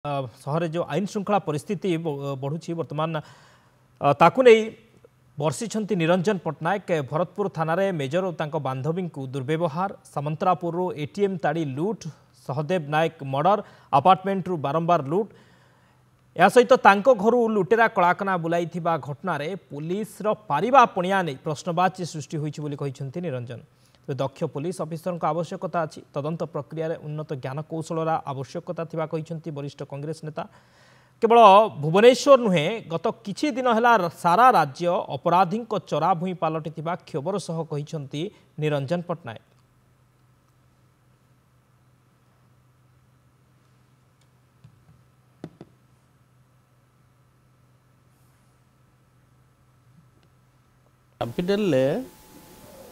सहर जो आईन श्रृंखला परिस्थिति बढ़ुची बर्तमान ताकू नहीं बर्षिंट निरंजन पट्टनायक भरतपुर थाना मेजर और बांधवी को दुर्व्यवहार सामंतरापुर एटीएम ताड़ी लुट सहदेव नायक मर्डर अपार्टमेंट रु बारंबार लुट या सहित घर लुटेरा कलाकना बुलाई घटना पुलिस पारिबा पणिया नहीं प्रश्नवाची सृष्टि होती निरंजन। दक्ष पुलिस अफिसर आवश्यकता अच्छी तदंत प्रक्रिया उन्नत ज्ञान कौशल आवश्यकता थिबा कहिसंती वरिष्ठ कांग्रेस नेता। केवल भुवनेश्वर नुहे गत किछि दिन है सारा राज्य अपराधी चरा भूई पलटि क्षोभर सह कहिसंती निरंजन पट्टनायक। कैपिटल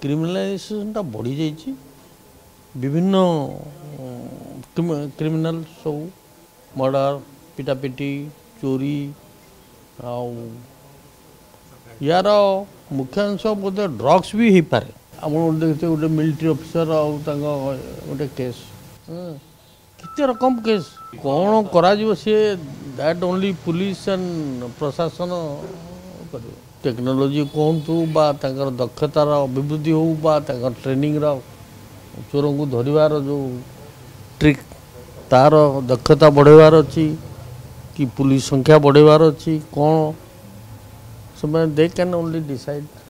क्रिमिनलाइजेशन बढ़ी जाइए विभिन्न क्रिमिनल सब मर्डर पिटापिटी चोरी यार मुख्य अंश बोधे ड्रग्स भी हो पारे। आप देखते गोटे मिलिट्री ऑफिसर गोटे केस कितने रकम केस कौन करा see that only police and प्रशासन कर टेक्नोलोजी कहतु बा दक्षतार अभिवृद्धि हो बा ट्रेनिंग चोर को धरवार जो ट्रिक तार दक्षता बढ़ेवार अच्छी कि पुलिस संख्या बढ़ेवार अच्छी कौन समय दे कैन ओनली डिसाइड।